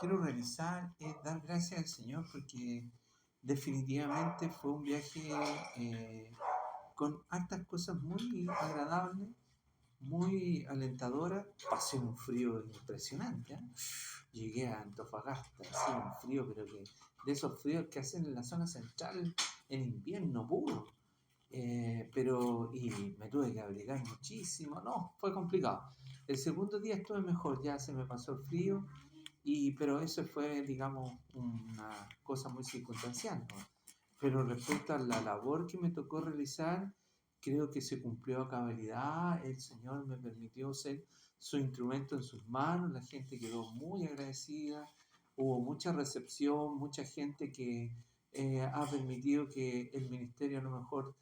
quiero realizar es dar gracias al Señor porque definitivamente fue un viaje con hartas cosas muy agradables, muy alentadoras. Pasé un frío impresionante, ¿eh? Llegué a Antofagasta, así un frío, pero que de esos fríos que hacen en la zona central en invierno puro. Y me tuve que abrigar muchísimo, no, fue complicado. El segundo día estuve mejor, ya se me pasó el frío, pero eso fue, digamos, una cosa muy circunstancial, ¿no? Pero respecto a la labor que me tocó realizar, creo que se cumplió a cabalidad. El Señor me permitió ser su instrumento en sus manos, la gente quedó muy agradecida, hubo mucha recepción, mucha gente que ha permitido que el ministerio a lo mejor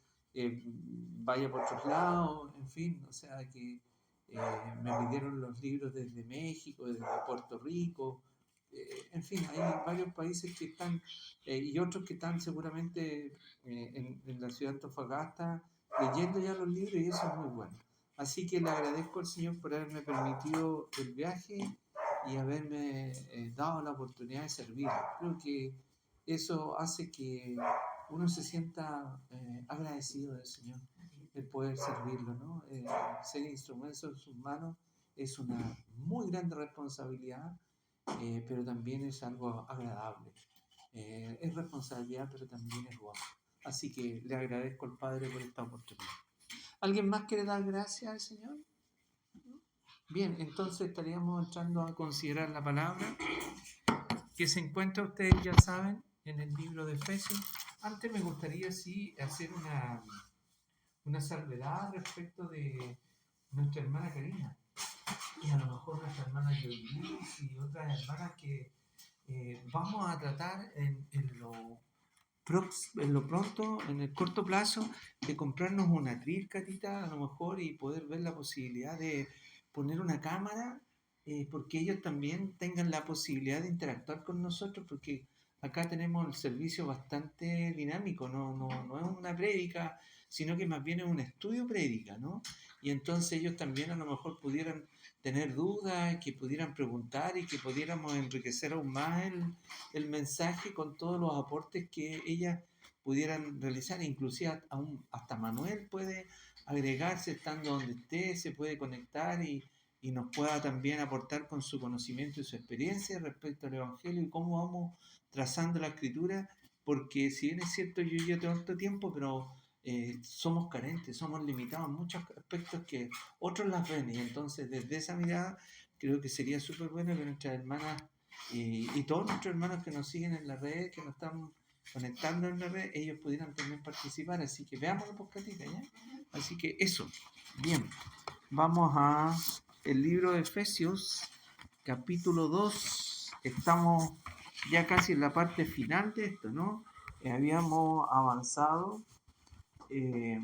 vaya por otros lados, en fin, o sea que me pidieron los libros desde México, desde Puerto Rico, en fin, hay varios países que están y otros que están seguramente en la ciudad de Antofagasta leyendo ya los libros y eso es muy bueno. Así que le agradezco al Señor por haberme permitido el viaje y haberme dado la oportunidad de servir. Creo que eso hace que uno se sienta agradecido del Señor, el poder servirlo, ¿no? Ser instrumento en sus manos es una muy grande responsabilidad, pero también es algo agradable. Es responsabilidad, pero también es gozo. Así que le agradezco al Padre por esta oportunidad. ¿Alguien más quiere dar gracias al Señor? Bien, entonces estaríamos entrando a considerar la palabra que se encuentra, ustedes ya saben, en el libro de Efesios. Antes me gustaría sí hacer una salvedad respecto de nuestra hermana Karina y a lo mejor nuestra hermana Yolis y otras hermanas que vamos a tratar en lo pronto, en el corto plazo, de comprarnos una atril, Catita, a lo mejor, y poder ver la posibilidad de poner una cámara, porque ellos también tengan la posibilidad de interactuar con nosotros, porque acá tenemos el servicio bastante dinámico, no es una prédica, sino que más bien es un estudio prédica, ¿no? Y entonces ellos también a lo mejor pudieran tener dudas, que pudieran preguntar y que pudiéramos enriquecer aún más el mensaje con todos los aportes que ellas pudieran realizar, inclusive aún hasta Manuel puede agregarse estando donde esté, se puede conectar y nos pueda también aportar con su conocimiento y su experiencia respecto al Evangelio y cómo vamos trazando la escritura, porque si bien es cierto yo tengo tanto tiempo, pero somos carentes, somos limitados en muchos aspectos que otros las ven, y entonces desde esa mirada creo que sería súper bueno que nuestras hermanas y todos nuestros hermanos que nos siguen en las redes, que nos están conectando en la red, ellos pudieran también participar, así que veámoslo por Catita, ¿ya? Así que eso, bien, vamos a el libro de Efesios, capítulo 2, estamos ya casi en la parte final de esto, ¿no? Habíamos avanzado, eh,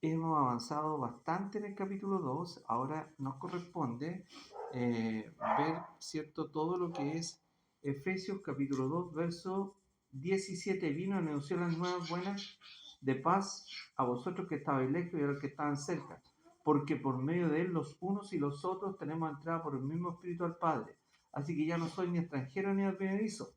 hemos avanzado bastante en el capítulo 2, ahora nos corresponde ver, ¿cierto?, todo lo que es Efesios capítulo 2, verso 17. Vino a anunciar las nuevas buenas de paz a vosotros que estabais lejos y a los que estaban cerca, porque por medio de él los unos y los otros tenemos entrada por el mismo Espíritu al Padre. Así que ya no soy ni extranjero ni advenedizo,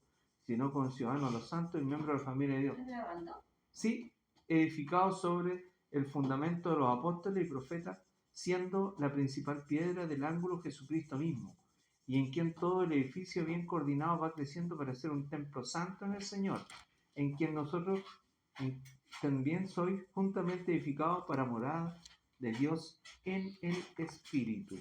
sino conciudadano de los santos y miembro de la familia de Dios. ¿Estás grabando? Sí, edificado sobre el fundamento de los apóstoles y profetas, siendo la principal piedra del ángulo Jesucristo mismo, y en quien todo el edificio bien coordinado va creciendo para ser un templo santo en el Señor, en quien nosotros también sois juntamente edificados para morada de Dios en el Espíritu.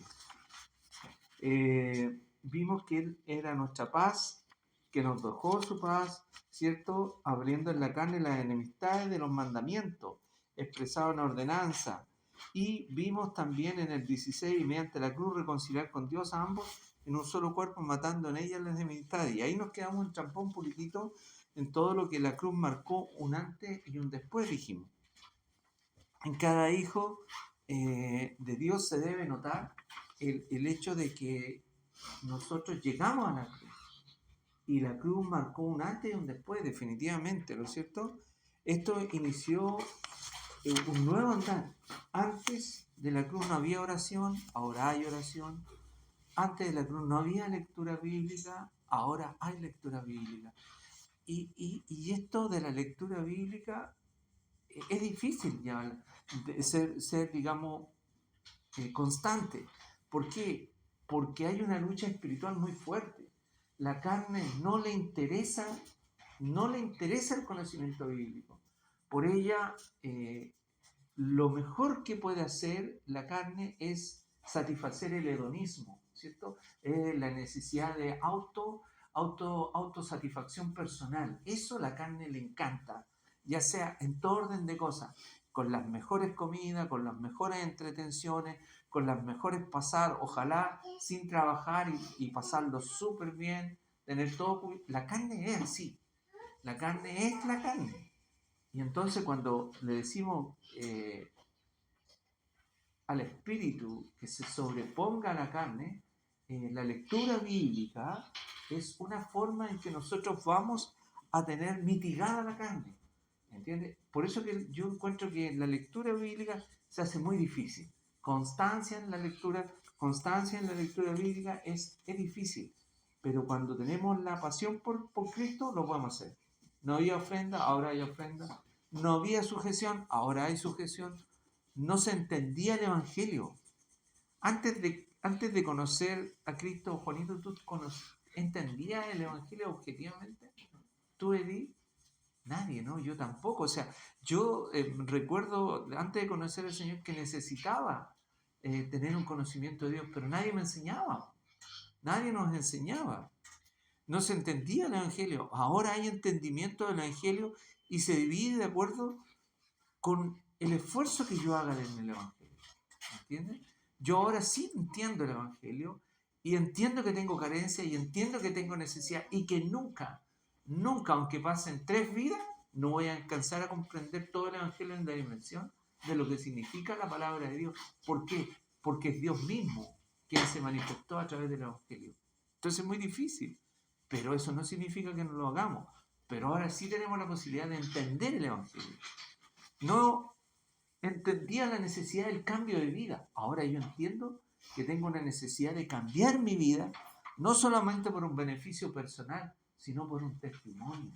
Vimos que Él era nuestra paz, que nos dejó su paz, ¿cierto? Abriendo en la carne las enemistades de los mandamientos, expresado en la ordenanza. Y vimos también en el 16, y mediante la cruz reconciliar con Dios a ambos en un solo cuerpo, matando en ellas las enemistades. Y ahí nos quedamos en trampón un poquitito en todo lo que la cruz marcó, un antes y un después, dijimos. En cada hijo de Dios se debe notar el hecho de que nosotros llegamos a la cruz. Y la cruz marcó un antes y un después, definitivamente, ¿no es cierto? Esto inició un nuevo andar. Antes de la cruz no había oración, ahora hay oración. Antes de la cruz no había lectura bíblica, ahora hay lectura bíblica. Y esto de la lectura bíblica es difícil ya de ser digamos, constante. ¿Por qué? Porque hay una lucha espiritual muy fuerte. La carne no le interesa el conocimiento bíblico. Por ella, lo mejor que puede hacer la carne es satisfacer el hedonismo, ¿cierto? La necesidad de autosatisfacción personal. Eso a la carne le encanta, ya sea en todo orden de cosas, con las mejores comidas, con las mejores entretenciones, con las mejores pasar, ojalá sin trabajar y pasarlo súper bien, tener todo. La carne es así, la carne es la carne. Y entonces cuando le decimos al espíritu que se sobreponga a la carne, la lectura bíblica es una forma en que nosotros vamos a tener mitigada la carne. ¿Entiendes? Por eso que yo encuentro que la lectura bíblica se hace muy difícil. Constancia en la lectura bíblica es difícil. Pero cuando tenemos la pasión por Cristo, lo podemos hacer. No había ofrenda, ahora hay ofrenda. No había sujeción, ahora hay sujeción. No se entendía el Evangelio. Antes de conocer a Cristo, Juanito, ¿tú entendías el Evangelio objetivamente? ¿Tú, Edith? Nadie, ¿no? Yo tampoco. O sea, yo recuerdo antes de conocer al Señor que necesitaba tener un conocimiento de Dios, pero nadie me enseñaba. Nadie nos enseñaba. No se entendía el Evangelio. Ahora hay entendimiento del Evangelio y se divide de acuerdo con el esfuerzo que yo haga en el Evangelio. ¿Entiendes? Yo ahora sí entiendo el Evangelio y entiendo que tengo carencia y entiendo que tengo necesidad y que nunca, aunque pasen 3 vidas, no voy a alcanzar a comprender todo el Evangelio en la dimensión de lo que significa la palabra de Dios. ¿Por qué? Porque es Dios mismo quien se manifestó a través del Evangelio. Entonces es muy difícil, pero eso no significa que no lo hagamos. Pero ahora sí tenemos la posibilidad de entender el Evangelio. No entendía la necesidad del cambio de vida. Ahora yo entiendo que tengo una necesidad de cambiar mi vida, no solamente por un beneficio personal, sino por un testimonio.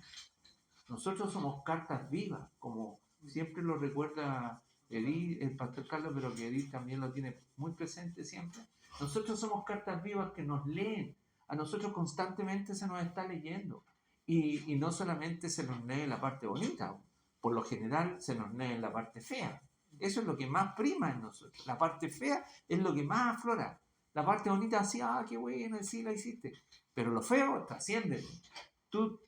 Nosotros somos cartas vivas, como siempre lo recuerda Edith, el pastor Carlos, pero que Edith también lo tiene muy presente siempre. Nosotros somos cartas vivas que nos leen. A nosotros constantemente se nos está leyendo. Y no solamente se nos lee la parte bonita, por lo general se nos lee la parte fea. Eso es lo que más prima en nosotros. La parte fea es lo que más aflora. La parte bonita, así, qué bueno, sí la hiciste. Pero lo feo trasciende. Tú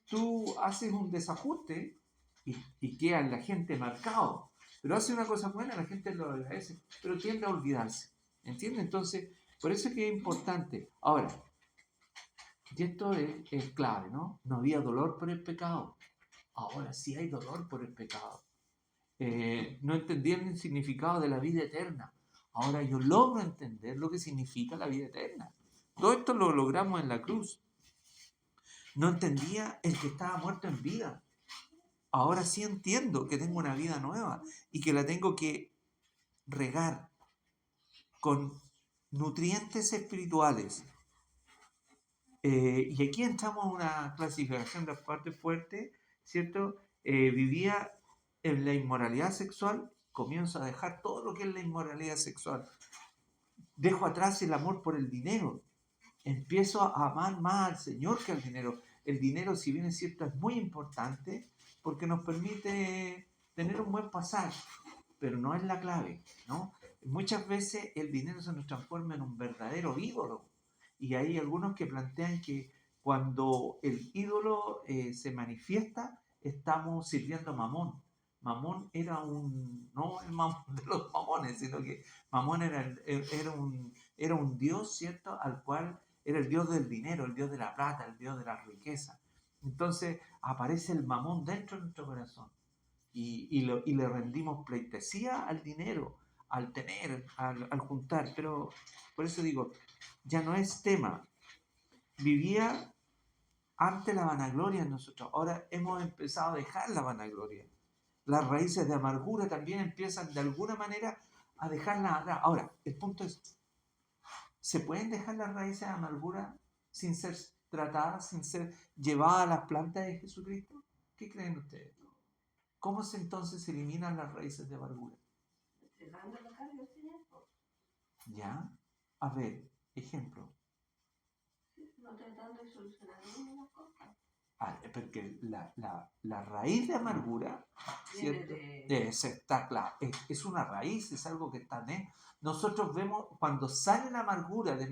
haces un desajuste y queda la gente marcado. Pero hace una cosa buena, la gente lo agradece, pero tiende a olvidarse. ¿Entiendes? Entonces, por eso es que es importante. Ahora, y esto es clave, ¿no? No había dolor por el pecado. Ahora sí hay dolor por el pecado. No entendían el significado de la vida eterna. Ahora yo logro entender lo que significa la vida eterna. Todo esto lo logramos en la cruz. No entendía el que estaba muerto en vida. Ahora sí entiendo que tengo una vida nueva y que la tengo que regar con nutrientes espirituales. Y aquí entramos a una clasificación de la parte fuerte, ¿cierto? Vivía en la inmoralidad sexual, comienzo a dejar todo lo que es la inmoralidad sexual. Dejo atrás el amor por el dinero. Empiezo a amar más al Señor que al dinero. El dinero, si bien es cierto, es muy importante porque nos permite tener un buen pasar, pero no es la clave, ¿no? Muchas veces el dinero se nos transforma en un verdadero ídolo. Y hay algunos que plantean que cuando el ídolo se manifiesta, estamos sirviendo a Mamón. Mamón era no el Mamón de los mamones, sino que Mamón era un dios, ¿cierto? Al cual era el dios del dinero, el dios de la plata, el dios de la riqueza. Entonces aparece el Mamón dentro de nuestro corazón y le rendimos pleitesía al dinero, al tener, al juntar. Pero por eso digo, ya no es tema. Vivía ante la vanagloria en nosotros. Ahora hemos empezado a dejar la vanagloria. Las raíces de amargura también empiezan de alguna manera a dejarla atrás. Ahora, el punto es, ¿Se pueden dejar las raíces de amargura sin ser tratadas, sin ser llevadas a las plantas de Jesucristo? ¿Qué creen ustedes? ¿Cómo entonces se eliminan las raíces de amargura? ¿Ya? A ver, ejemplo. No tratando de solucionar las cosas. Porque la raíz de amargura, ¿cierto? Está claro, es una raíz, es algo que está en. Nosotros vemos cuando sale la amargura de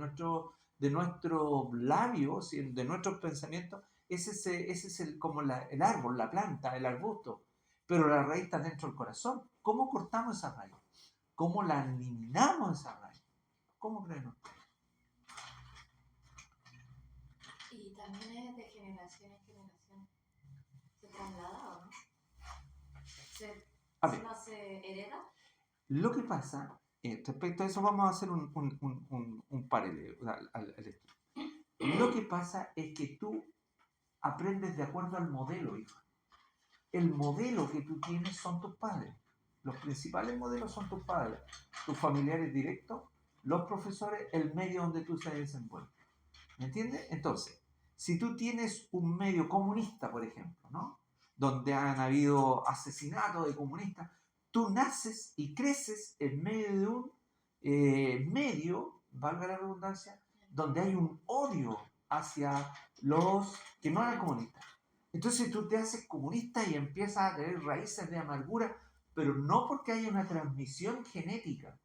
nuestros labios, de nuestros pensamientos, ese es como el árbol, la planta, el arbusto, pero la raíz está dentro del corazón. ¿Cómo cortamos esa raíz? ¿Cómo la eliminamos esa raíz? ¿Cómo creen ustedes? Y también es de generación en generación. ¿Se traslada o no? ¿No se hereda? Lo que pasa, respecto a eso vamos a hacer un paralelo al estudio. Lo que pasa es que tú aprendes de acuerdo al modelo, hijo. El modelo que tú tienes son tus padres. Los principales modelos son tus padres, tus familiares directos, los profesores, el medio donde tú se desenvuelves. ¿Me entiendes? Entonces, si tú tienes un medio comunista, por ejemplo, ¿no? Donde han habido asesinatos de comunistas, tú naces y creces en medio de un medio, valga la redundancia, donde hay un odio hacia los que no eran comunistas. Entonces tú te haces comunista y empiezas a tener raíces de amargura, pero no porque haya una transmisión genética,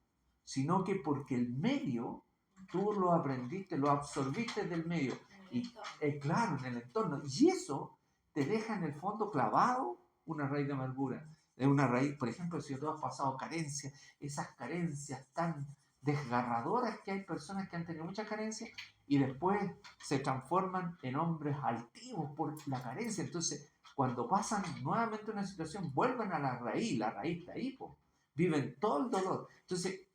sino que porque el medio, tú lo aprendiste, lo absorbiste del medio, y claro, en el entorno, y eso te deja en el fondo clavado una raíz de amargura. Es una raíz, por ejemplo, si tú has pasado carencias, esas carencias tan desgarradoras que hay personas que han tenido muchas carencias y después se transforman en hombres altivos por la carencia. Entonces, cuando pasan nuevamente una situación, vuelven a la raíz está ahí, po. Viven todo el dolor. Entonces,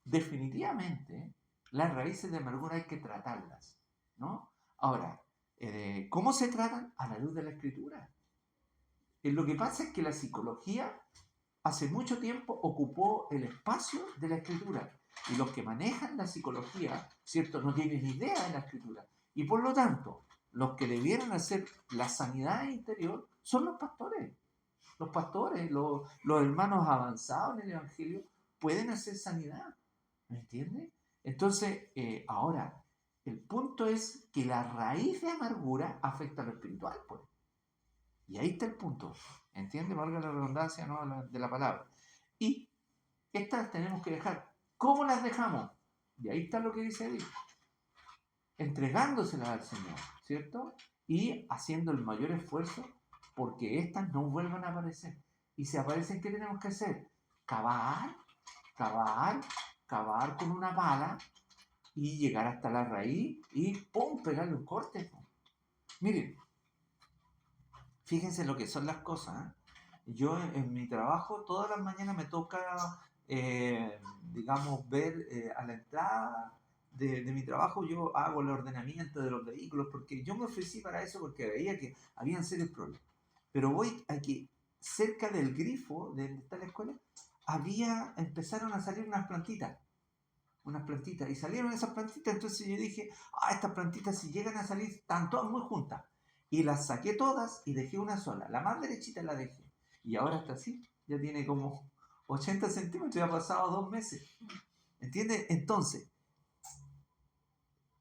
definitivamente, las raíces de amargura hay que tratarlas, ¿no? Ahora, ¿cómo se tratan? A la luz de la escritura. Lo que pasa es que la psicología hace mucho tiempo ocupó el espacio de la escritura. Y los que manejan la psicología, ¿cierto?, no tienen idea de la escritura. Y por lo tanto, los que debieran hacer la sanidad interior son los pastores. Los pastores, los hermanos avanzados en el Evangelio, pueden hacer sanidad. ¿Me entiendes? Entonces, ahora, el punto es que la raíz de amargura afecta a lo espiritual, pues. Y ahí está el punto. ¿Entiendes? Valga la redundancia, ¿no?, de la palabra. Y estas tenemos que dejar. ¿Cómo las dejamos? Y ahí está lo que dice Edith. Entregándoselas al Señor, ¿cierto? Y haciendo el mayor esfuerzo porque estas no vuelvan a aparecer. Y si aparecen, ¿qué tenemos que hacer? Cavar, cavar, cavar con una pala y llegar hasta la raíz y ¡pum!, pegarle un corte. ¡Pum! Miren, fíjense lo que son las cosas, ¿eh? Yo en mi trabajo todas las mañanas me toca, digamos, ver a la entrada de mi trabajo, yo hago el ordenamiento de los vehículos, porque yo me ofrecí para eso porque veía que habían serios problemas. Pero voy a que cerca del grifo de donde está la escuela, empezaron a salir unas plantitas, y salieron esas plantitas, entonces yo dije, estas plantitas si llegan a salir, están todas muy juntas. Y las saqué todas y dejé una sola. La más derechita la dejé. Y ahora está así. Ya tiene como 80 centímetros. Ya ha pasado 2 meses. ¿Entiendes? Entonces,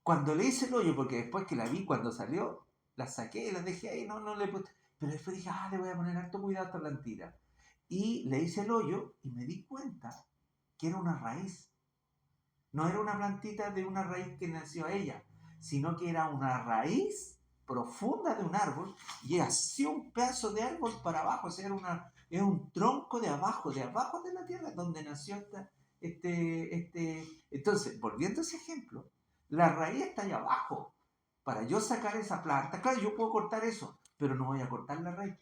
cuando le hice el hoyo, porque después que la vi cuando salió, la saqué y la dejé ahí. No le puse. Pero después dije, le voy a poner harto cuidado a esta plantita. Y le hice el hoyo y me di cuenta que era una raíz. No era una plantita de una raíz que nació a ella, sino que era una raíz profunda de un árbol y hacía un pedazo de árbol para abajo, o sea, era un tronco de abajo de la tierra donde nació Entonces, volviendo a ese ejemplo, la raíz está allá abajo. Para yo sacar esa planta, claro, yo puedo cortar eso, pero no voy a cortar la raíz.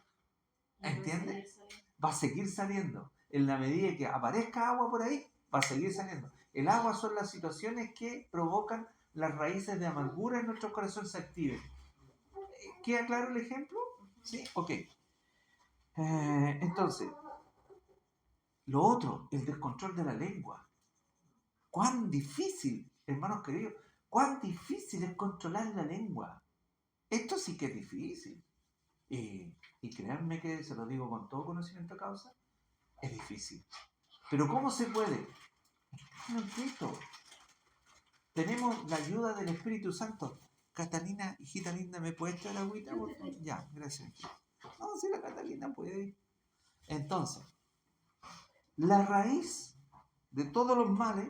¿Entiendes? Va a seguir saliendo. En la medida que aparezca agua por ahí, va a seguir saliendo. El agua son las situaciones que provocan las raíces de amargura en nuestro corazón se activen. ¿Queda claro el ejemplo? ¿Sí? Ok. Entonces, lo otro, el descontrol de la lengua. cuán difícil, hermanos queridos, cuán difícil es controlar la lengua. Esto sí que es difícil. Y créanme que se lo digo con todo conocimiento de causa, es difícil. Pero ¿cómo se puede? No entiendo. Tenemos la ayuda del Espíritu Santo. Catalina, hijita linda, ¿me puedes traer agüita? Por favor? Ya, gracias. No, si la Catalina puede. Entonces, la raíz de todos los males,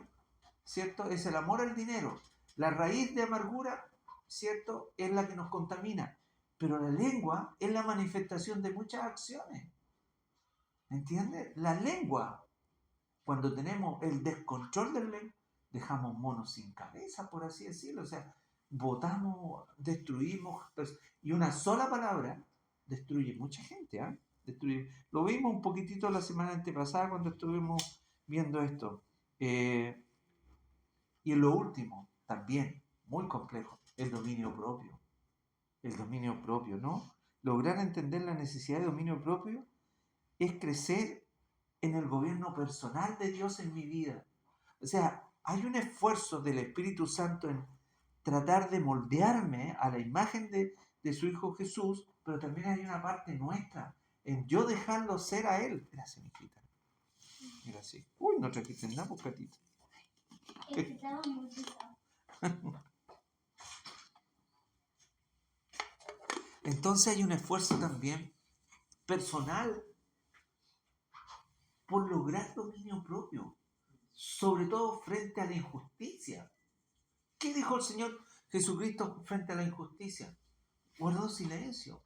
¿cierto? Es el amor al dinero. La raíz de amargura, ¿cierto? Es la que nos contamina. Pero la lengua es la manifestación de muchas acciones. ¿Entiendes? La lengua, cuando tenemos el descontrol del lengua, dejamos monos sin cabeza, por así decirlo. O sea, botamos, destruimos. Y una sola palabra destruye mucha gente. Destruye. Lo vimos un poquitito la semana antepasada cuando estuvimos viendo esto. Y en lo último, también, muy complejo, el dominio propio. El dominio propio, ¿no? Lograr entender la necesidad de dominio propio es crecer en el gobierno personal de Dios en mi vida. O sea, hay un esfuerzo del Espíritu Santo en tratar de moldearme a la imagen de su Hijo Jesús, pero también hay una parte nuestra en yo dejarlo ser a Él. Gracias, mijita. Gracias. Uy, no trajiste nada, pues, Catita. Estaba muy pesado. Entonces hay un esfuerzo también personal por lograr dominio propio, sobre todo frente a la injusticia. ¿Qué dijo el Señor Jesucristo frente a la injusticia? Guardó silencio.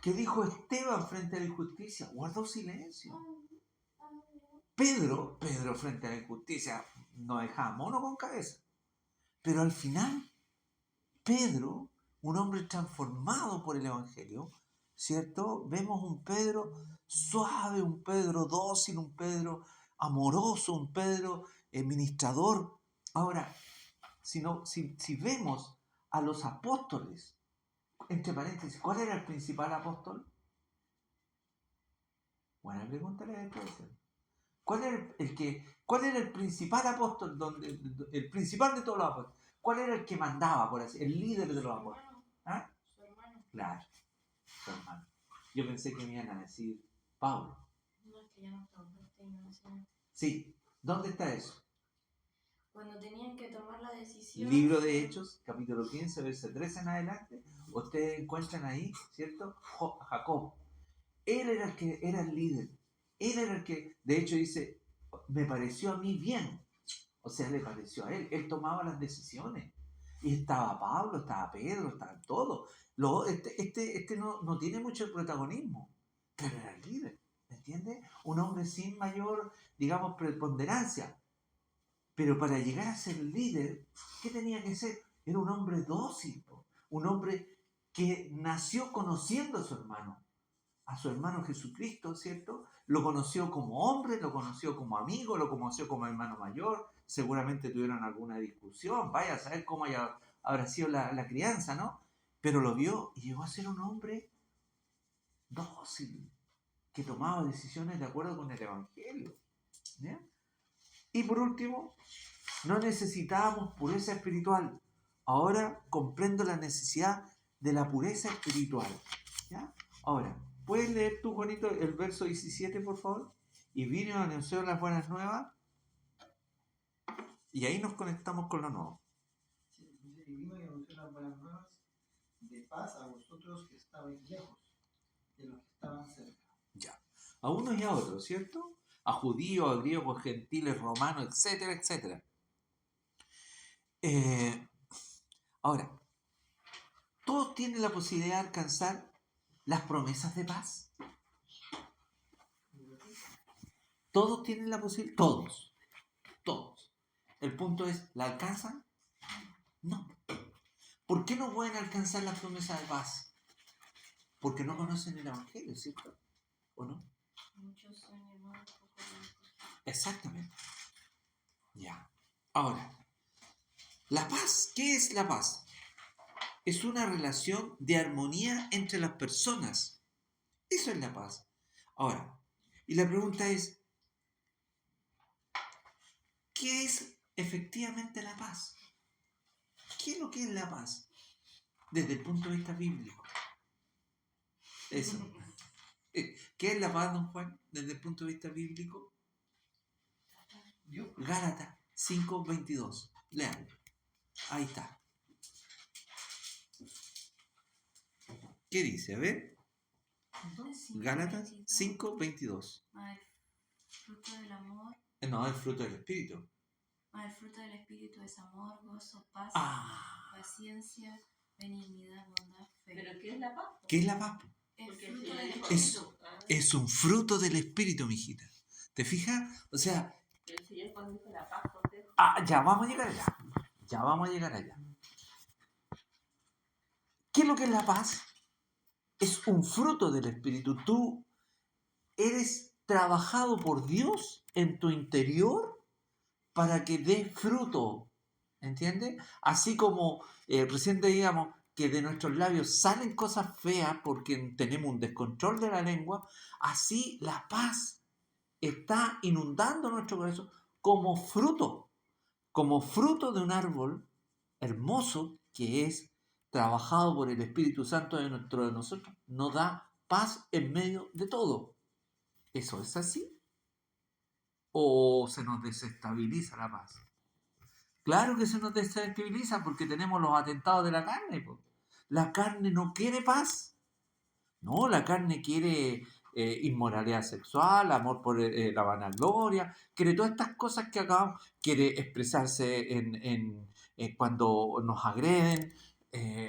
¿Qué dijo Esteban frente a la injusticia? Guardó silencio. Pedro frente a la injusticia no dejaba mono con cabeza. Pero al final, Pedro, un hombre transformado por el Evangelio, ¿cierto? Vemos un Pedro suave, un Pedro dócil, un Pedro amoroso, un Pedro ministrador. Ahora, si vemos a los apóstoles, entre paréntesis, ¿cuál era el principal apóstol? Buena pregunta la de ¿Cuál era el principal apóstol, el principal de todos los apóstoles? ¿Cuál era el que mandaba, por así, el líder de los apóstoles? ¿Ah? Su hermano. Claro, su hermano. Yo pensé que me iban a decir Pablo. No, es que ya no preguntaste y no me enseñaste. Sí, ¿dónde está eso? Cuando tenían que tomar la decisión. Libro de Hechos, capítulo 15, verso 13 en adelante. Ustedes encuentran ahí, ¿cierto? Jacob. Él era el que era el líder. Él era el que, de hecho, dice, me pareció a mí bien. O sea, le pareció a él. Él tomaba las decisiones. Y estaba Pablo, estaba Pedro, estaban todos. Este no tiene mucho protagonismo, pero era el líder. ¿Me entiendes? Un hombre sin mayor, digamos, preponderancia. Pero para llegar a ser líder, ¿qué tenía que ser? Era un hombre dócil, un hombre que nació conociendo a su hermano Jesucristo, ¿cierto? Lo conoció como hombre, lo conoció como amigo, lo conoció como hermano mayor, seguramente tuvieron alguna discusión, vaya a saber cómo habrá sido la crianza, ¿no? Pero lo vio y llegó a ser un hombre dócil, que tomaba decisiones de acuerdo con el Evangelio. ¿Ya? Y por último, no necesitábamos pureza espiritual. Ahora comprendo la necesidad de la pureza espiritual. ¿Ya? Ahora, ¿puedes leer tú, Juanito, el verso 17, por favor? Y vino a anunciar las buenas nuevas. Y ahí nos conectamos con lo nuevo. Sí, y vino y anunció las buenas nuevas de paz a vosotros que estabais lejos, de los que estaban cerca. Ya. A unos y a otros, ¿cierto? A judíos, a griegos, gentiles, romanos, etcétera, etcétera. Ahora, todos tienen la posibilidad de alcanzar las promesas de paz. Todos tienen la posibilidad. Todos. El punto es, ¿la alcanzan? No. ¿Por qué no pueden alcanzar las promesas de paz? Porque no conocen el Evangelio, ¿cierto? ¿O no? Muchos son llamados poco blancos. Exactamente. Ya. Ahora, la paz, ¿qué es la paz? Es una relación de armonía entre las personas. Eso es la paz. Ahora, y la pregunta es, ¿qué es efectivamente la paz. ¿Qué es lo que es la paz? Desde el punto de vista bíblico. Eso. ¿Qué es la paz, don Juan, desde el punto de vista bíblico? Yo, Gálatas 5:22. Lean. Ahí está. ¿Qué dice? A ver. Gálatas 5:22. El fruto del amor. No, el fruto del Espíritu. El fruto del Espíritu es amor, gozo, paz, paciencia, benignidad, bondad, fe. ¿Pero qué es la paz? ¿Qué es la paz? El Porque fruto si del le dijo Espíritu. Es un fruto del Espíritu, mijita. ¿Te fijas? O sea, el Señor cuando dijo la paz, os dejo. ya vamos a llegar allá. Ya vamos a llegar allá. ¿Qué es lo que es la paz? Es un fruto del Espíritu. Tú eres trabajado por Dios en tu interior para que dé fruto. ¿Entiendes? Así como recién decíamos que de nuestros labios salen cosas feas porque tenemos un descontrol de la lengua, así la paz está inundando nuestro corazón como fruto de un árbol hermoso que es trabajado por el Espíritu Santo dentro de nosotros, nos da paz en medio de todo. ¿Eso es así? ¿O se nos desestabiliza la paz? Claro que se nos desestabiliza porque tenemos los atentados de la carne. Po. La carne no quiere paz. No, la carne quiere inmoralidad sexual, amor por la vanagloria, quiere todas estas cosas que acabamos, quiere expresarse cuando nos agreden,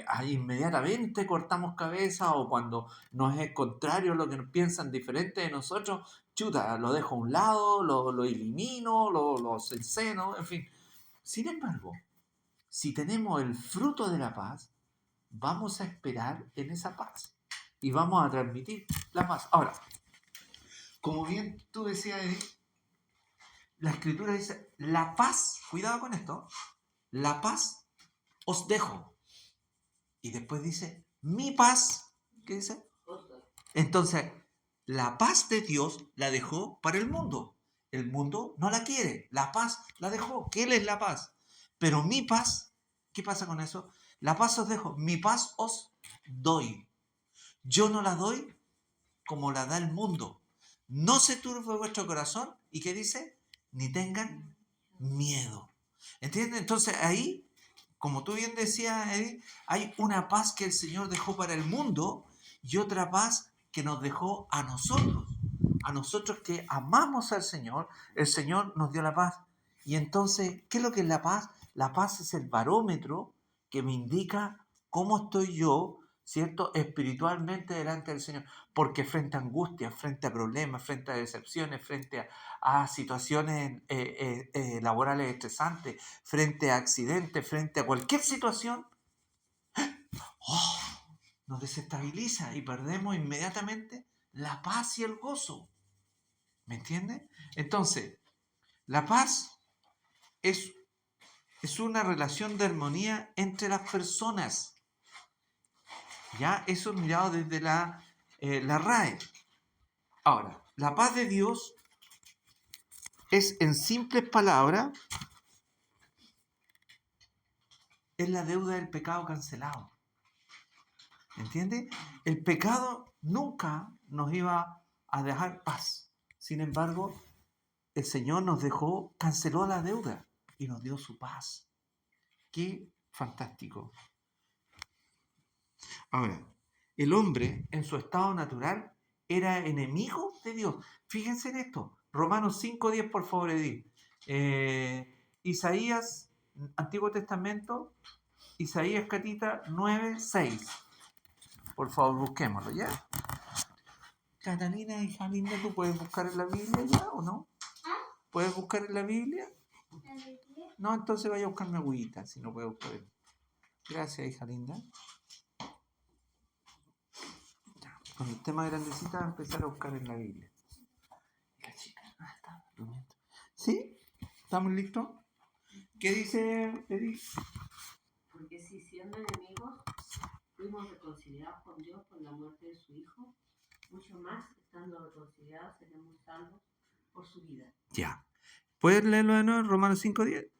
ahí inmediatamente cortamos cabeza o cuando nos es contrario lo que piensan diferente de nosotros, chuta, lo dejo a un lado, lo elimino, lo cerceno, en fin. Sin embargo, si tenemos el fruto de la paz, vamos a esperar en esa paz y vamos a transmitir la paz. Ahora, como bien tú decías, Edith, la Escritura dice, la paz, cuidado con esto, la paz os dejo. Y después dice, mi paz, ¿qué dice? Entonces, la paz de Dios la dejó para el mundo. El mundo no la quiere, la paz la dejó, que Él es la paz. Pero mi paz, ¿qué pasa con eso? La paz os dejo, mi paz os doy. Yo no la doy como la da el mundo. No se turbe vuestro corazón. ¿Y qué dice? Ni tengan miedo. ¿Entiendes? Entonces ahí, como tú bien decías, Edith, hay una paz que el Señor dejó para el mundo y otra paz que nos dejó a nosotros. A nosotros que amamos al Señor, el Señor nos dio la paz. Y entonces, ¿qué es lo que es la paz? La paz es el barómetro que me indica cómo estoy yo, ¿cierto? Espiritualmente delante del Señor. Porque frente a angustias, frente a problemas, frente a decepciones, frente a situaciones laborales estresantes, frente a accidentes, frente a cualquier situación, nos desestabiliza y perdemos inmediatamente la paz y el gozo. ¿Me entiendes? Entonces, la paz es una relación de armonía entre las personas. Ya, eso mirado desde la RAE. Ahora, la paz de Dios es, en simples palabras, es la deuda del pecado cancelado. ¿Entiendes? El pecado nunca nos iba a dejar paz. Sin embargo, el Señor nos dejó, canceló la deuda y nos dio su paz. ¡Qué fantástico! Ahora, el hombre en su estado natural era enemigo de Dios. Fíjense en esto. Romanos 5:10, por favor, Edith. Isaías, Antiguo Testamento, Isaías Catita 9:6. Por favor, busquémoslo, ¿ya? Catalina, hija linda, ¿tú puedes buscar en la Biblia ya o no? ¿Puedes buscar en la Biblia? No, entonces vaya a buscar mi agüita, si no puede buscar. Gracias, hija linda. Cuando esté más grandecita, va a empezar a buscar en la Biblia. La chica, está durmiendo. ¿Sí? ¿Estamos listos? ¿Qué dice Edith? Porque si siendo enemigos fuimos reconciliados con Dios por la muerte de su Hijo, mucho más, estando reconciliados, seremos salvos por su vida. Ya. ¿Puedes leerlo de nuevo en Romanos 5:10?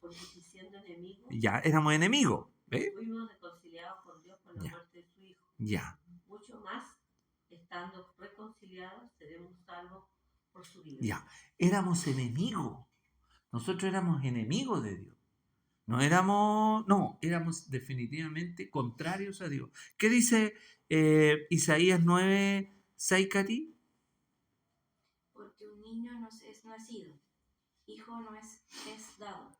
Porque si siendo enemigos, Ya, éramos enemigos. ¿Ves? fuimos reconciliados con Dios por la Ya. muerte de su Hijo. Ya, Mucho más, estando reconciliados, seremos salvos por su vida. ya. Éramos enemigos. Nosotros éramos enemigos de Dios. Éramos definitivamente contrarios a Dios. ¿Qué dice Isaías 9:6, Katy? Porque un niño nos es nacido, hijo es dado,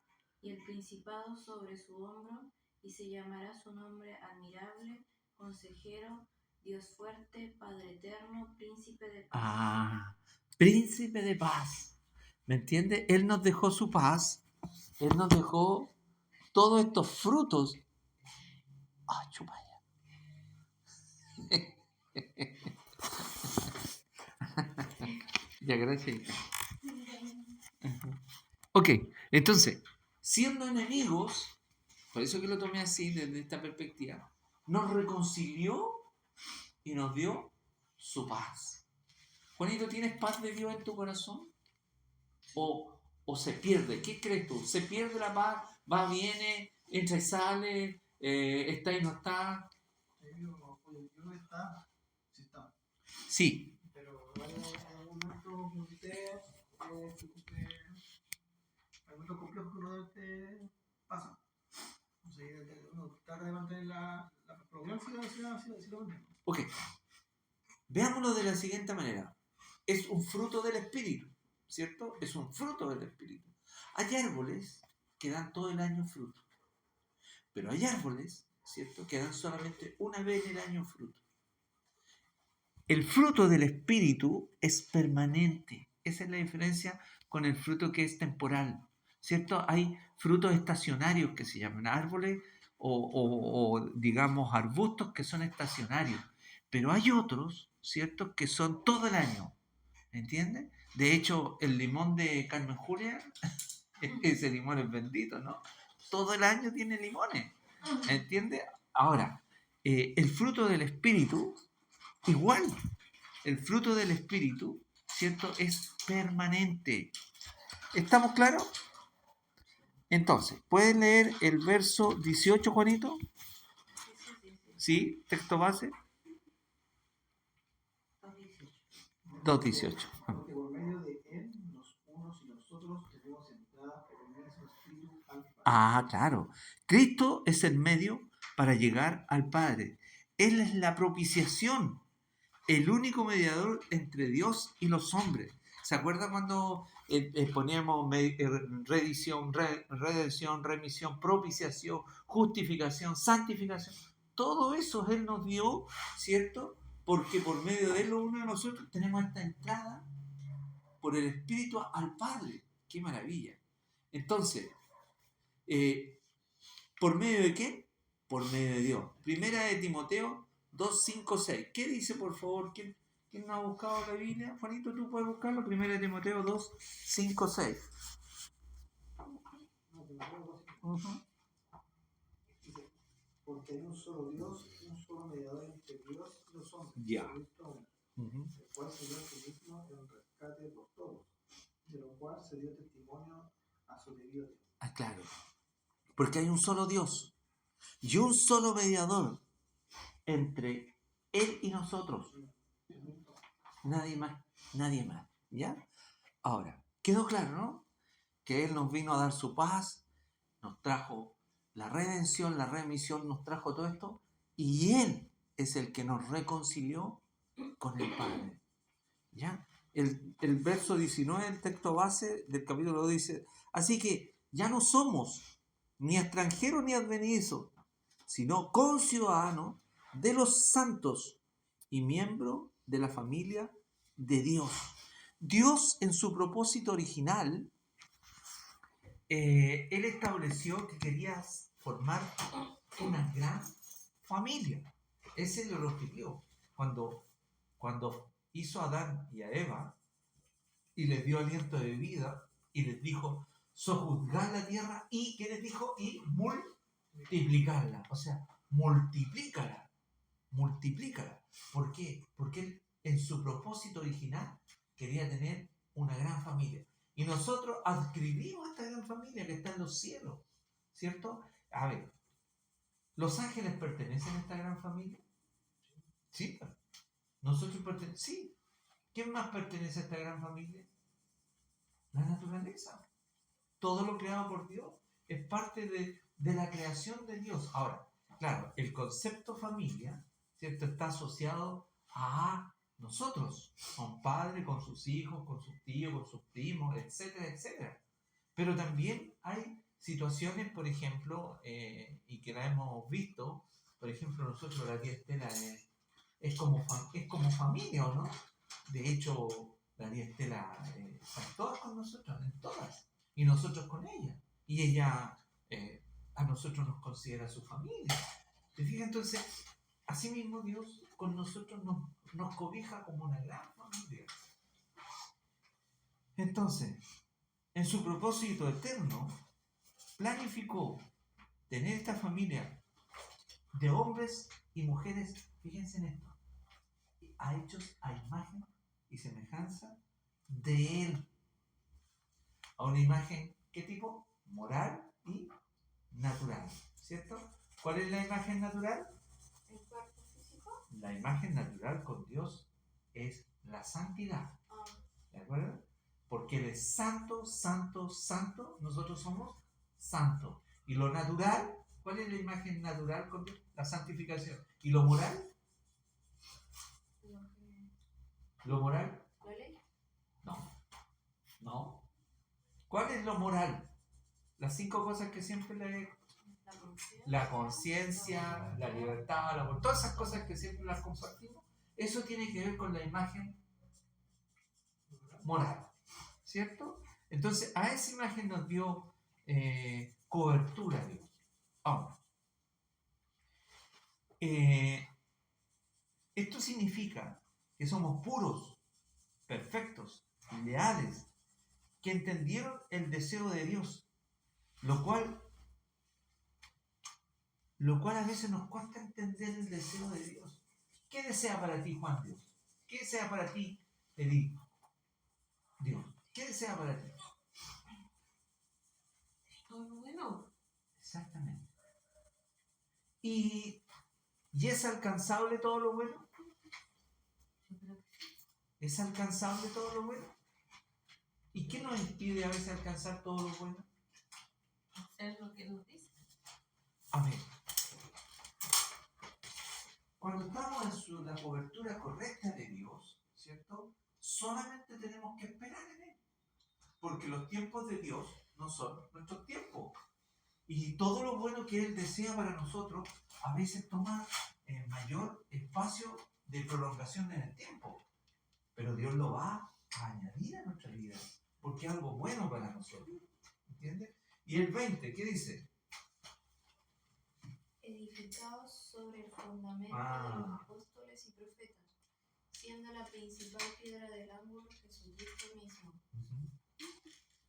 y el principado sobre su hombro, y se llamará su nombre admirable, consejero, Dios fuerte, Padre eterno, príncipe de paz. Ah, príncipe de paz. ¿Me entiende? Él nos dejó su paz. Él nos dejó todos estos frutos. ¡Ah, chupaya! Ya, gracias. Ok, entonces, siendo enemigos, por eso que lo tomé así, desde esta perspectiva, nos reconcilió y nos dio su paz. Juanito, ¿tienes paz de Dios en tu corazón? ¿O se pierde? ¿Qué crees tú? ¿Se pierde la paz? ¿Va, viene, entra y sale? ¿Está y no está? Yo no está, sí está. Sí. Pero hay momentos que usted, hay momentos complejos que uno pasa. O sea, uno trata de mantener la programa si lo mantiene. Ok. Veámoslo de la siguiente manera. Es un fruto del Espíritu, ¿cierto? Es un fruto del Espíritu. Hay árboles que dan todo el año fruto. Pero hay árboles, ¿cierto?, que dan solamente una vez en el año fruto. El fruto del Espíritu es permanente. Esa es la diferencia con el fruto que es temporal, ¿cierto? Hay frutos estacionarios que se llaman árboles o digamos arbustos que son estacionarios. Pero hay otros, ¿cierto?, que son todo el año. ¿Entiendes? De hecho, el limón de Carmen Julia, ese limón es bendito, ¿no? Todo el año tiene limones. ¿Entiendes? Ahora, el fruto del Espíritu, igual. El fruto del Espíritu, ¿cierto?, es permanente. ¿Estamos claros? Entonces, ¿puedes leer el verso 18, Juanito? ¿Sí? ¿Texto base? 2.18. Porque por medio de él, los unos y los otros tenemos entrada por el mismo Espíritu al Padre. Ah, claro. Cristo es el medio para llegar al Padre. Él es la propiciación, el único mediador entre Dios y los hombres. ¿Se acuerdan cuando poníamos redención, remisión, propiciación, justificación, santificación? Todo eso Él nos dio, ¿cierto? Porque por medio de Él, uno de nosotros tenemos esta entrada por el Espíritu al Padre. ¡Qué maravilla! Entonces, ¿por medio de qué? Por medio de Dios. Primera de Timoteo 2, 5, 6. ¿Qué dice, por favor? ¿Quién no ha buscado la Biblia? Juanito, ¿tú puedes buscarlo? Primera de Timoteo 2, 5, 6. Dice, porque hay un solo Dios, un solo mediador entre Dios y los hombres, Ya. Cristo, el cual se dio a sí mismo en rescate por todos, de lo cual se dio testimonio a su debido tiempo. Ah, claro. Porque hay un solo Dios y un solo mediador entre Él y nosotros. Nadie más, nadie más. ¿Ya? Ahora, quedó claro, ¿no? Que Él nos vino a dar su paz, nos trajo la redención, la remisión, nos trajo todo esto, y Él es el que nos reconcilió con el Padre. ¿Ya? El verso 19, el texto base del capítulo 2 dice, así que ya no somos ni extranjeros ni advenedizos, sino conciudadanos de los santos y miembros de la familia de Dios. Dios, en su propósito original, Él estableció que quería formar una gran familia. Ese es el objetivo. Cuando hizo a Adán y a Eva y les dio aliento de vida y les dijo, sojuzgad la tierra y, ¿qué les dijo? Y multiplicarla. O sea, multiplícala. ¿Por qué? Porque Él, en su propósito original, quería tener una gran familia. Y nosotros adscribimos a esta gran familia que está en los cielos, ¿cierto? A ver, ¿los ángeles pertenecen a esta gran familia? Sí. Nosotros pertenecemos. Sí. ¿Quién más pertenece a esta gran familia? La naturaleza. Todo lo creado por Dios es parte de la creación de Dios. Ahora, claro, el concepto familia, ¿cierto?, está asociado a nosotros, a un padre con sus hijos, con sus tíos, con sus primos, etcétera, etcétera. Pero también hay situaciones, por ejemplo, y que la hemos visto, por ejemplo, nosotros la tía Estela es como familia, ¿o no? De hecho, la tía Estela está todas con nosotros, en todas, y nosotros con ella. Y ella a nosotros nos considera su familia. ¿Te fijas? Entonces, asimismo Dios con nosotros nos cobija como una gran familia. Entonces, en su propósito eterno, planificó tener esta familia de hombres y mujeres, fíjense en esto, hechos a imagen y semejanza de Él. A una imagen, ¿qué tipo? Moral y natural, ¿cierto? ¿Cuál es la imagen natural? ¿El cuerpo físico? La imagen natural con Dios es la santidad, ¿de acuerdo? Porque Él es santo, santo, santo, nosotros somos santos. Y lo natural, ¿cuál es la imagen natural con Dios? La santificación. ¿Y lo moral? ¿Lo moral? ¿La ley? No. ¿Cuál es lo moral? Las 5 cosas que siempre la conciencia, la libertad, todas esas cosas que siempre las compartimos, eso tiene que ver con la imagen moral, ¿cierto? Entonces, a esa imagen nos dio cobertura Dios. Ahora, esto significa que somos puros, perfectos, leales, que entendieron el deseo de Dios, lo cual a veces nos cuesta entender el deseo de Dios. ¿Qué desea para ti, Juan Dios? ¿Qué desea para ti, Edith? Dios, ¿qué desea para ti? Todo lo bueno. Exactamente. ¿Y es alcanzable todo lo bueno? Yo creo que ¿Es alcanzable todo lo bueno? ¿Y qué nos impide a veces alcanzar todo lo bueno? hacer lo que nos dice. A ver, cuando estamos en la cobertura correcta de Dios, ¿cierto? Solamente tenemos que esperar en Él. Porque los tiempos de Dios no son nuestros tiempos. Y todo lo bueno que Él desea para nosotros a veces toma mayor espacio de prolongación en el tiempo. Pero Dios lo va a añadir a nuestra vida. Porque es algo bueno para nosotros. ¿Entiendes? Y el 20, ¿qué dice? Edificados sobre el fundamento de los apóstoles y profetas, siendo la principal piedra del ángulo Jesucristo mismo,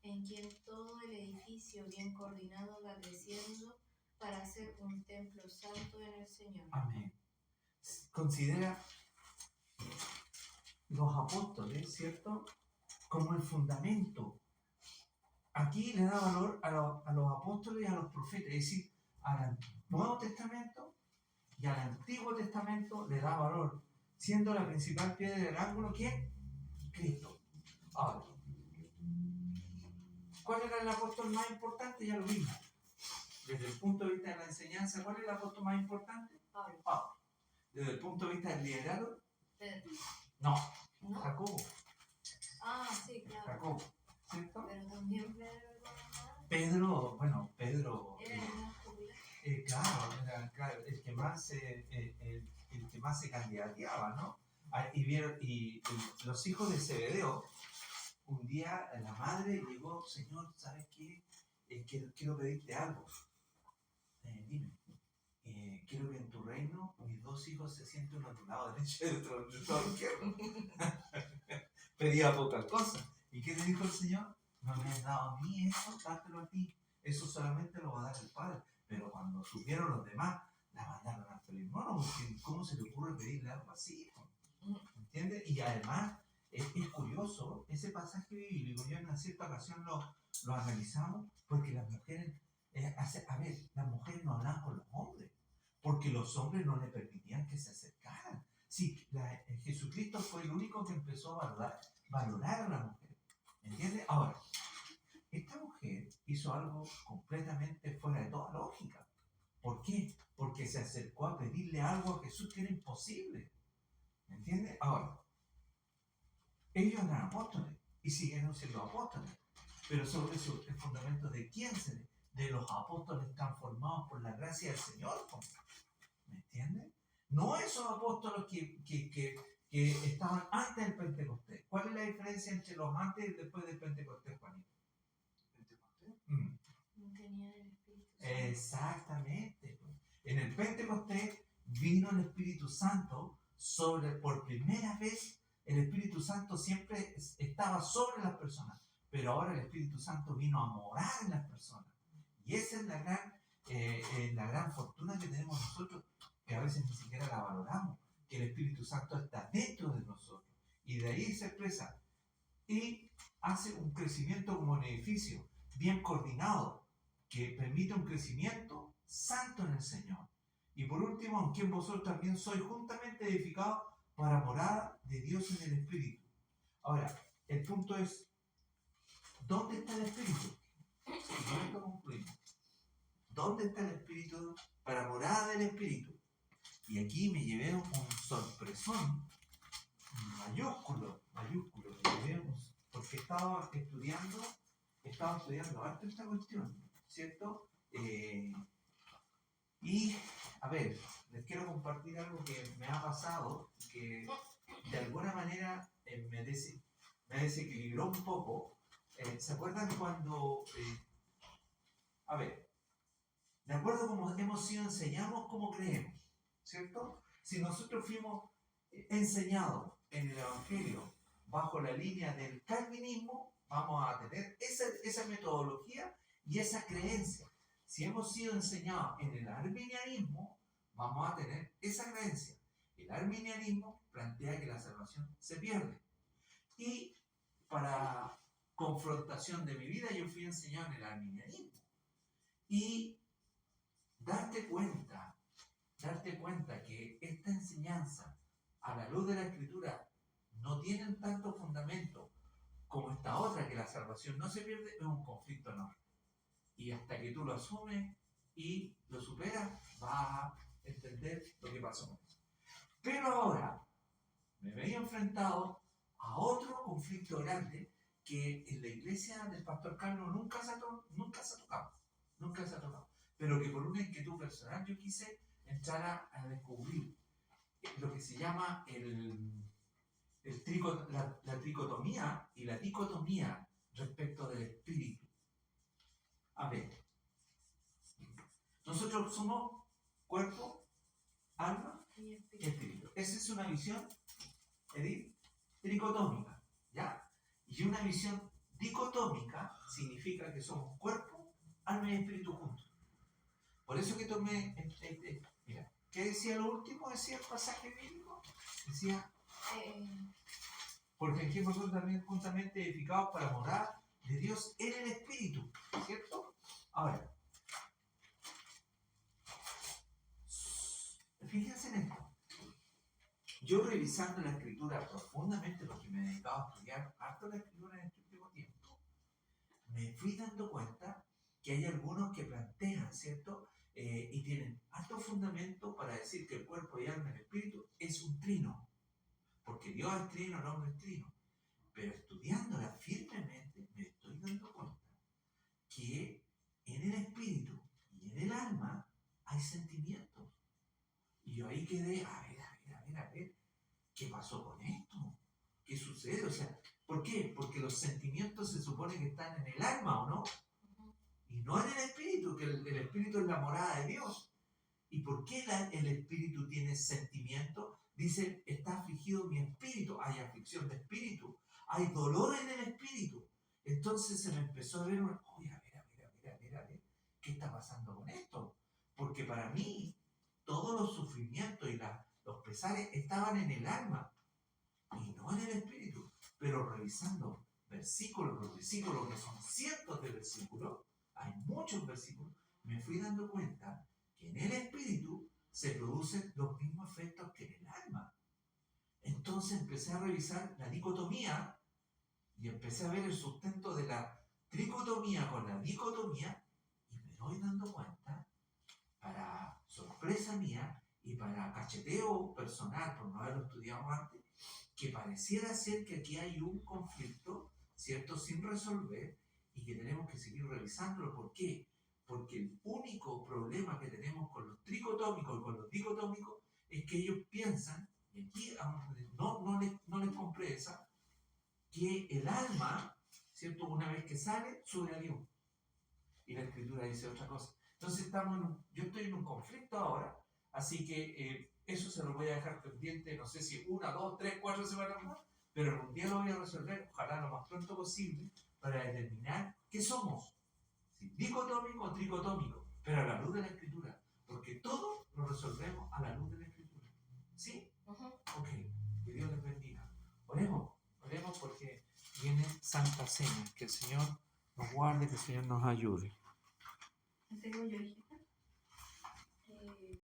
en quien todo el edificio bien coordinado va creciendo para ser un templo santo en el Señor. Amén. Considera los apóstoles, ¿cierto?, como el fundamento. Aquí le da valor a los apóstoles y a los profetas, es decir, al Nuevo Testamento y al Antiguo Testamento le da valor, siendo la principal piedra del ángulo, ¿quién? Cristo. Ahora, ¿cuál era el apóstol más importante? Ya lo vimos. Desde el punto de vista de la enseñanza, ¿cuál es el apóstol más importante? Pablo. Desde el punto de vista del liderazgo, Pedro. no, ¿No? Jacobo. Ah, sí, claro. Jacobo, ¿cierto? Pero también Pedro era más. Pedro, Era el más popular. claro, era el que más se candidateaba, ¿no? Y los hijos de Zebedeo, un día la madre llegó, Señor, ¿sabes qué? Quiero pedirte algo. Dime. Quiero que en tu reino mis 2 hijos se sienten uno a tu lado derecho y otro a tu lado izquierdo. Pedía poca cosa. ¿Y qué le dijo el Señor? No me has dado a mí eso, dártelo a ti. Eso solamente lo va a dar el Padre. Pero cuando supieron los demás, la mandaron hasta el infierno, porque ¿cómo se le ocurre pedirle algo así? ¿Entiendes? Y además, es curioso ese pasaje bíblico. Yo en una cierta ocasión lo analizamos porque las mujeres, las mujeres no hablaban con los hombres, porque los hombres no le permitían que se acercaran. Sí, Jesucristo fue el único que empezó a valorar a la mujer. ¿Entiendes? Ahora, esta mujer hizo algo completamente fuera de toda lógica. ¿Por qué? Porque se acercó a pedirle algo a Jesús que era imposible. ¿Entiendes? Ahora, ellos eran apóstoles y siguieron siendo apóstoles, pero sobre eso el fundamento de quién de los apóstoles transformados por la gracia del Señor. ¿Me entiendes? No esos apóstoles que estaban antes del Pentecostés. ¿Cuál es la diferencia entre los antes y después del Pentecostés, Juanito? No tenían el Espíritu Santo. Exactamente. En el Pentecostés vino el Espíritu Santo por primera vez. El Espíritu Santo siempre estaba sobre las personas, pero ahora el Espíritu Santo vino a morar en las personas. Y esa es la gran fortuna que tenemos nosotros, que a veces ni siquiera la valoramos, que el Espíritu Santo está dentro de nosotros. Y de ahí se expresa y hace un crecimiento como un edificio bien coordinado, que permite un crecimiento santo en el Señor. Y por último, en quien vosotros también sois juntamente edificados para morada de Dios en el Espíritu. Ahora, el punto es, ¿dónde está el Espíritu? Y con esto concluimos. ¿Dónde está el Espíritu para morada del Espíritu? Y aquí me llevé un sorpresón mayúsculo, porque estaba estudiando harto esta cuestión, ¿cierto? Y, a ver, les quiero compartir algo que me ha pasado, que de alguna manera me desequilibró un poco. ¿Se acuerdan cuando, a ver, de acuerdo como hemos sido enseñados, como creemos, ¿cierto? Si nosotros fuimos enseñados en el Evangelio bajo la línea del calvinismo, vamos a tener esa metodología y esa creencia. Si hemos sido enseñados en el arminianismo, vamos a tener esa creencia. El arminianismo plantea que la salvación se pierde. Y para confrontación de mi vida, yo fui enseñado en el arminianismo. Y darte cuenta que esta enseñanza, a la luz de la Escritura, no tienen tanto fundamento como esta otra, que la salvación no se pierde, es un conflicto enorme. Y hasta que tú lo asumes y lo superas, vas a entender lo que pasó con eso. Pero ahora me veía enfrentado a otro conflicto grande que en la iglesia del pastor Carlos nunca se ha tocado, pero que por una inquietud personal yo quise entrar a descubrir lo que se llama la tricotomía y la dicotomía respecto del espíritu. A ver, nosotros somos cuerpo, alma y espíritu. Esa es una visión, Edith, tricotómica, ¿ya? Y una visión dicotómica significa que somos cuerpo, alma y espíritu juntos. Por eso que tomé, mira, ¿qué decía lo último? Decía el pasaje bíblico, decía, porque aquí vosotros también juntamente edificados para morar de Dios en el espíritu, ¿cierto? Ahora, fíjense en esto. Yo revisando la escritura profundamente, porque me he dedicado a estudiar harto la escritura en este último tiempo, me fui dando cuenta que hay algunos que plantean, ¿cierto? Y tienen alto fundamento para decir que el cuerpo y alma y el espíritu es un trino, porque Dios es trino, el hombre es trino. Pero estudiándola firmemente me estoy dando cuenta que en el espíritu y en el alma hay sentimientos. Y yo ahí quedé, a ver, ¿qué pasó con esto? ¿Qué sucede? O sea, ¿por qué? Porque los sentimientos se supone que están en el alma, ¿o no? Y no en el espíritu, que el espíritu es la morada de Dios. ¿Y por qué el espíritu tiene sentimiento? Dice, está afligido mi espíritu. Hay aflicción de espíritu. Hay dolor en el espíritu. Entonces se me empezó a ver, oye, a ver, ¿qué está pasando con esto? Porque para mí, todos los sufrimientos y los pesares estaban en el alma y no en el espíritu. pero revisando versículo por versículo, que son cientos de versículos, hay muchos versículos, me fui dando cuenta que en el espíritu se producen los mismos efectos que en el alma. Entonces empecé a revisar la dicotomía y empecé a ver el sustento de la tricotomía con la dicotomía y me doy dando cuenta, para sorpresa mía y para cacheteo personal por no haberlo estudiado antes, que pareciera ser que aquí hay un conflicto, ¿cierto?, sin resolver y que tenemos que seguir revisándolo. ¿Por qué? Porque el único problema que tenemos con los tricotómicos y con los dicotómicos es que ellos piensan, y aquí no les compré esa, que el alma, ¿cierto?, una vez que sale, sube a Dios. Y la Escritura dice otra cosa. Entonces yo estoy en un conflicto ahora, así que eso se lo voy a dejar pendiente, no sé si 1, 2, 3, 4 semanas más, pero en un día lo voy a resolver, ojalá lo más pronto posible, para determinar qué somos, si dicotómico o tricotómico, pero a la luz de la Escritura, porque todo lo resolvemos a la luz de la Escritura. ¿Sí? Ok, que Dios les bendiga. Oremos porque viene Santa Cena, que el Señor nos guarde, que el Señor nos ayude. ¿En serio yo dije?